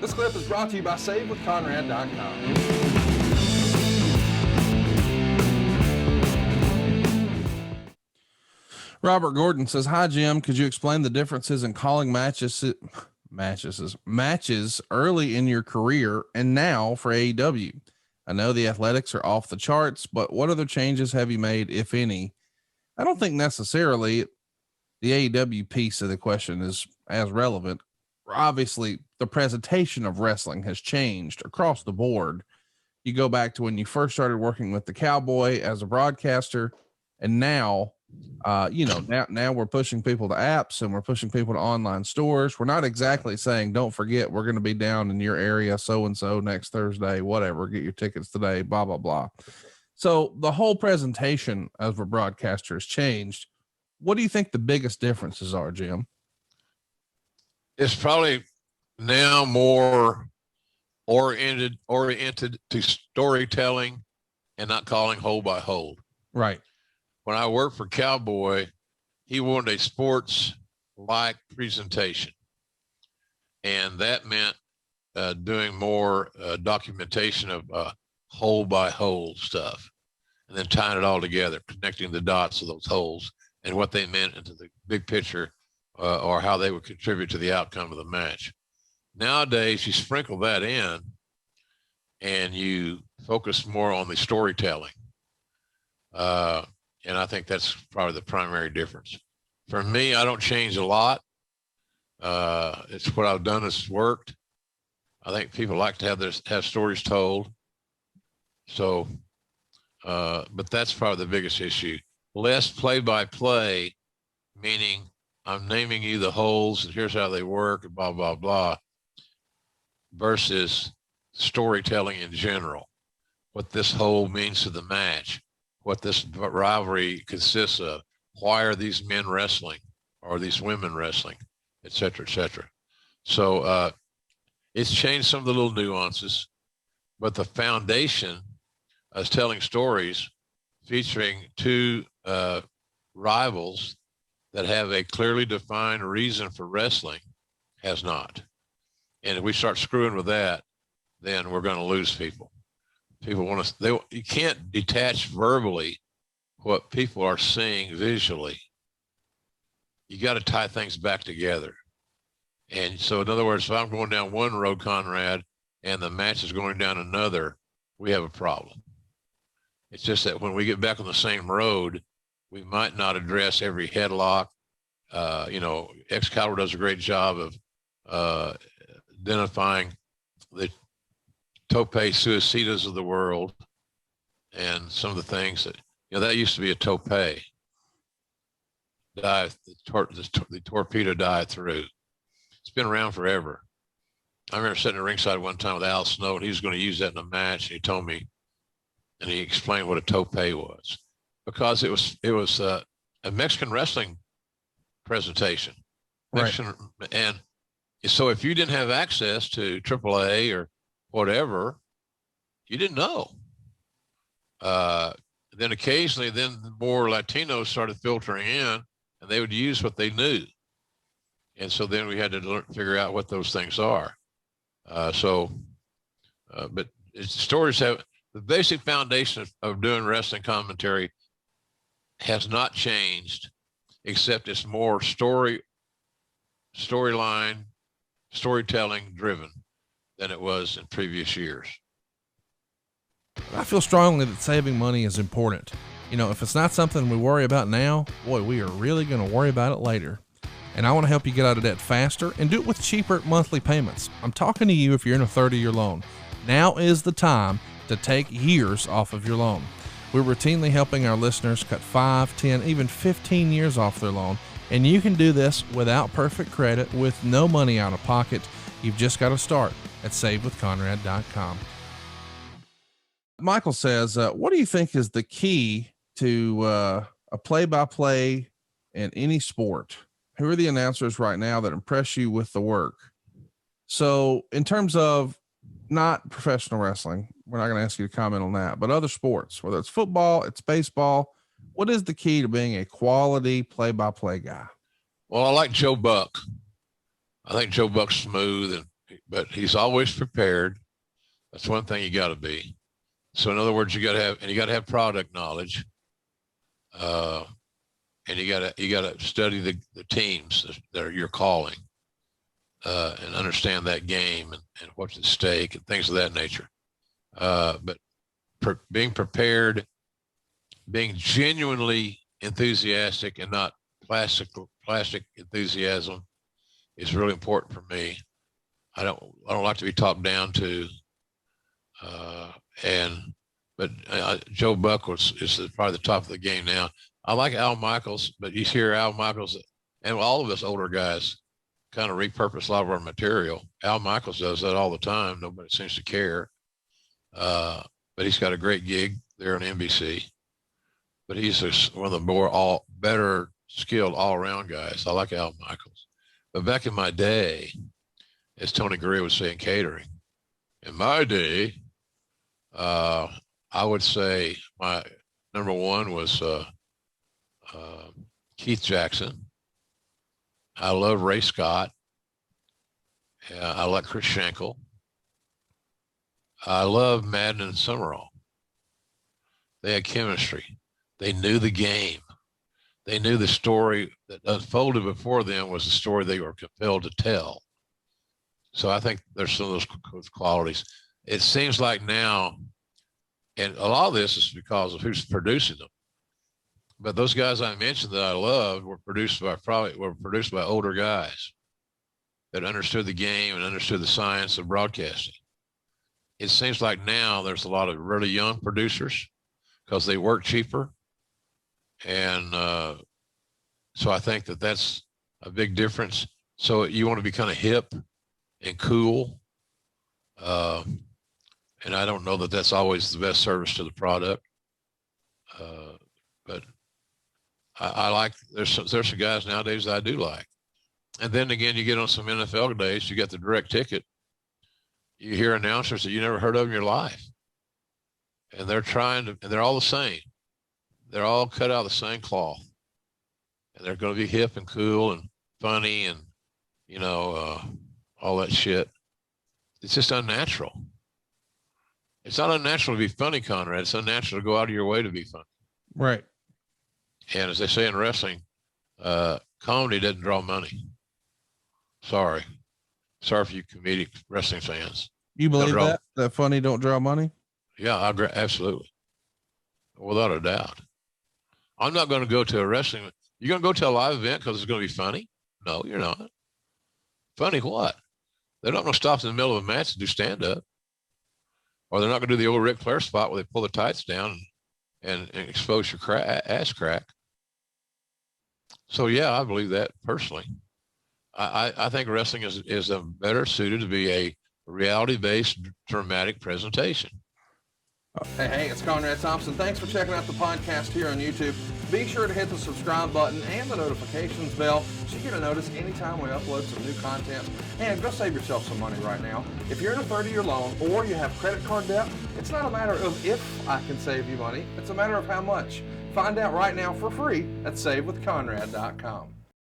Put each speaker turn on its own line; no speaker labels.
This clip is brought to you by SaveWithConrad.com. Robert Gordon says, "Hi Jim, could you explain the differences in calling matches early in your career and now for AEW? I know the Athletics are off the charts, but what other changes have you made, if any?" I don't think necessarily the AEW piece of the question is as relevant. Obviously, the presentation of wrestling has changed across the board. You go back to when you first started working with the Cowboy as a broadcaster, and now, now we're pushing people to apps and we're pushing people to online stores. We're not exactly saying, don't forget, we're going to be down in your area so-and-so next Thursday, whatever, get your tickets today, blah, blah, blah. So the whole presentation as a broadcaster has changed. What do you think the biggest differences are, Jim?
It's probably now more oriented to storytelling and not calling hold by hold.
Right.
When I worked for Cowboy, he wanted a sports-like presentation. And that meant doing more documentation of hold by hold stuff, and then tying it all together, connecting the dots of those holes and what they meant into the big picture, or how they would contribute to the outcome of the match. Nowadays, you sprinkle that in and you focus more on the storytelling. And I think that's probably the primary difference. For me, I don't change a lot. It's what I've done has worked. I think people like to have stories told. So, but that's probably the biggest issue. Less play-by-play, meaning I'm naming you the holes and here's how they work and blah, blah, blah, versus storytelling in general. What this hole means to the match, what this rivalry consists of, why are these men wrestling or these women wrestling, et cetera, et cetera. So it's changed some of the little nuances, but the foundation is telling stories featuring two rivals that have a clearly defined reason for wrestling has not. And if we start screwing with that, then we're going to lose people. People want to, you can't detach verbally what people are seeing visually. You got to tie things back together. And so in other words, if I'm going down one road, Conrad, and the match is going down another, we have a problem. It's just that when we get back on the same road, we might not address every headlock. Excalibur does a great job of identifying the tope suicidas of the world and some of the things that, that used to be a tope. The torpedo dive through. It's been around forever. I remember sitting at ringside one time with Al Snow, and he was going to use that in a match. And he told me, and he explained what a tope was, because it was a Mexican wrestling presentation. Mexican, right. And so if you didn't have access to AAA or whatever, you didn't know. Then occasionally, then more Latinos started filtering in, and they would use what they knew. And so then we had to figure out what those things are. But stories have, the basic foundation of doing wrestling commentary has not changed, except it's more storyline, storytelling driven than it was in previous years.
I feel strongly that saving money is important. If it's not something we worry about now, boy, we are really going to worry about it later. And I want to help you get out of debt faster and do it with cheaper monthly payments. I'm talking to you if you're in a 30-year loan. Now is the time to take years off of your loan. We're routinely helping our listeners cut 5, 10, even 15 years off their loan. And you can do this without perfect credit, with no money out of pocket. You've just got to start at SaveWithConrad.com. Michael says, what do you think is the key to a play-by-play in any sport? Who are the announcers right now that impress you with the work? So in terms of not professional wrestling, we're not going to ask you to comment on that, but other sports, whether it's football, it's baseball, what is the key to being a quality play-by-play guy?
Well, I like Joe Buck. I think Joe Buck's smooth, and but he's always prepared. That's one thing you got to be. So in other words, you got to have product knowledge, and you got to study the teams that you're calling, and understand that game and what's at stake and things of that nature. But being prepared, being genuinely enthusiastic and not plastic enthusiasm is really important for me. I don't like to be talked down to. But Joe Buck is probably the top of the game now. I like Al Michaels, but you hear Al Michaels and all of us older guys kind of repurpose a lot of our material. Al Michaels does that all the time. Nobody seems to care. But he's got a great gig there on NBC. But he's one of the better skilled all-around guys. I like Al Michaels. But back in my day, as Tony Gurria would say in catering, in my day, I would say my number one was Keith Jackson. I love Ray Scott. I like Chris Schenkel. I love Madden and Summerall. They had chemistry. They knew the game. They knew the story that unfolded before them was the story they were compelled to tell. So I think there's some of those qualities. It seems like now, and a lot of this is because of who's producing them. But those guys I mentioned that I loved were produced by older guys that understood the game and understood the science of broadcasting. It seems like now there's a lot of really young producers because they work cheaper. And so I think that's a big difference. So you want to be kind of hip and cool. And I don't know that that's always the best service to the product. But I like, there's some guys nowadays that I do like. And then again, you get on some NFL days, you get the direct ticket. You hear announcers that you never heard of in your life. And and they're all the same. They're all cut out of the same cloth. And they're going to be hip and cool and funny and, all that shit. It's just unnatural. It's not unnatural to be funny, Conrad. It's unnatural to go out of your way to be funny.
Right.
And as they say in wrestling, comedy doesn't draw money. Sorry for you comedic wrestling fans.
You believe that funny don't draw money?
Yeah, absolutely. Without a doubt. I'm not going to go to a wrestling. You're going to go to a live event because it's going to be funny? No, you're not. Funny what? They're not going to stop in the middle of a match to do stand-up. Or they're not going to do the old Ric Flair spot where they pull the tights down and expose your ass crack. So, yeah, I believe that personally. I think wrestling is better suited to be a reality-based dramatic presentation.
Hey, it's Conrad Thompson. Thanks for checking out the podcast here on YouTube. Be sure to hit the subscribe button and the notifications bell so you get a notice anytime we upload some new content. And go save yourself some money right now. If you're in a 30-year loan or you have credit card debt, it's not a matter of if I can save you money. It's a matter of how much. Find out right now for free at SaveWithConrad.com.